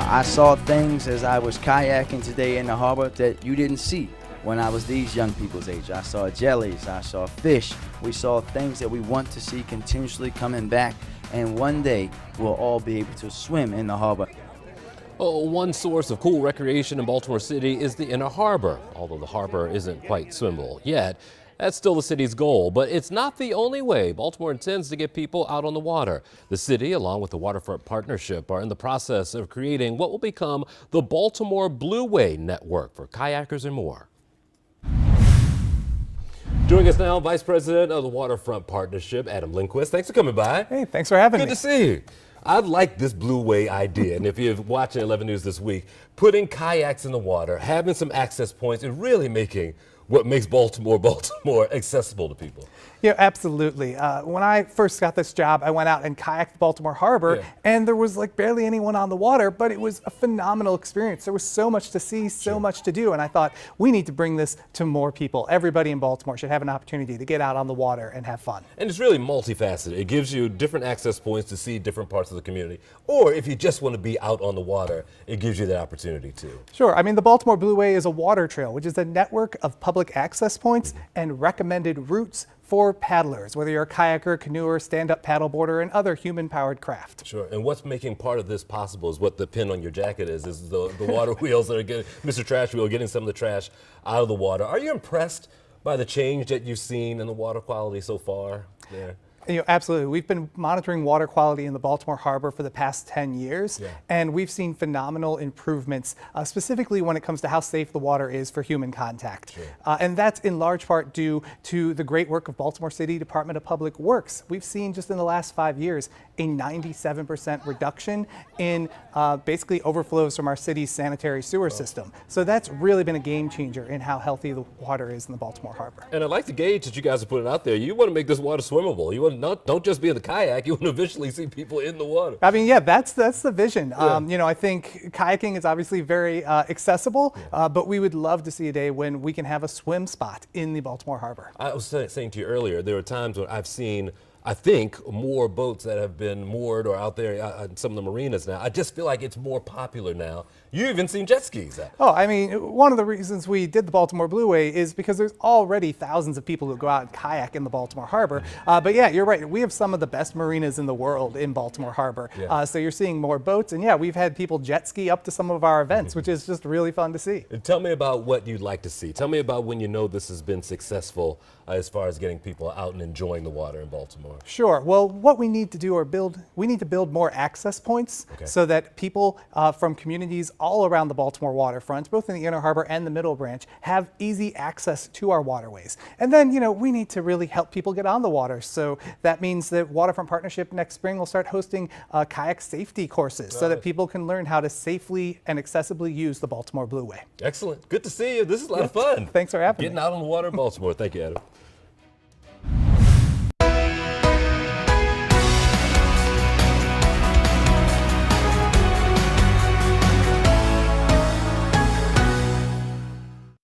I saw things as I was kayaking today in the harbor that you didn't see when I was these young people's age. I saw jellies, I saw fish. We saw things that we want to see continuously coming back, and one day we'll all be able to swim in the harbor. Oh, one source of cool recreation in Baltimore City is the Inner Harbor. Although the harbor isn't quite swimmable yet, that's still the city's goal. But it's not the only way Baltimore intends to get people out on the water. The city, along with the Waterfront Partnership, are in the process of creating what will become the Baltimore Blueway Network for kayakers and more. Joining us now, Vice President of the Waterfront Partnership, Adam Lindquist. Thanks for coming by. Hey, thanks for having me. Good to see you. I like this Blueway idea, and if you're watching 11 News this week, putting kayaks in the water, having some access points, and really making what makes Baltimore accessible to people. Yeah, absolutely. When I first got this job, I went out and kayaked Baltimore Harbor, and there was like barely anyone on the water, but it was a phenomenal experience. There was so much to see, so much to do, and I thought we need to bring this to more people. Everybody in Baltimore should have an opportunity to get out on the water and have fun. And it's really multifaceted. It gives you different access points to see different parts of the community. Or if you just want to be out on the water, it gives you that opportunity too. Sure. I mean, the Baltimore Blueway is a water trail, which is a network of public access points and recommended routes for paddlers, whether you're a kayaker, canoeer, stand-up paddleboarder, and other human-powered craft. Sure, and what's making part of this possible is what the pin on your jacket is the water wheels that are getting, Mr. Trash Wheel, getting some of the trash out of the water. Are you impressed by the change that you've seen in the water quality so far there? You know, absolutely. We've been monitoring water quality in the Baltimore Harbor for the past 10 years, and we've seen phenomenal improvements, specifically when it comes to how safe the water is for human contact. And that's in large part due to the great work of Baltimore City Department of Public Works. We've seen just in the last 5 years a 97% reduction in basically overflows from our city's sanitary sewer system. So that's really been a game changer in how healthy the water is in the Baltimore Harbor. And I like the gauge that you guys are putting out there. You want to make this water swimmable. You want don't just be in the kayak, you want to eventually see people in the water. I mean, yeah, that's the vision. You know, I think kayaking is obviously very accessible, but we would love to see a day when we can have a swim spot in the Baltimore Harbor. I was saying to you earlier, there are times when I've seen, I think, more boats that have been moored or out there in some of the marinas now. I just feel like it's more popular now. You even seen jet skis. Oh, I mean, one of the reasons we did the Baltimore Blueway is because there's already thousands of people who go out and kayak in the Baltimore Harbor. But yeah, you're right. We have some of the best marinas in the world in Baltimore Harbor. So you're seeing more boats. And yeah, we've had people jet ski up to some of our events, which is just really fun to see. Tell me about what you'd like to see. Tell me about when you know this has been successful as far as getting people out and enjoying the water in Baltimore. Sure. Well, what we need to do we need to build more access points so that people from communities all around the Baltimore waterfront, both in the Inner Harbor and the Middle Branch, have easy access to our waterways. And then, you know, we need to really help people get on the water. So that means that Waterfront Partnership next spring will start hosting kayak safety courses so that people can learn how to safely and accessibly use the Baltimore Blueway. Excellent. Good to see you. This is a lot of fun. Thanks for having me. Getting out on the water in Baltimore. Thank you, Adam.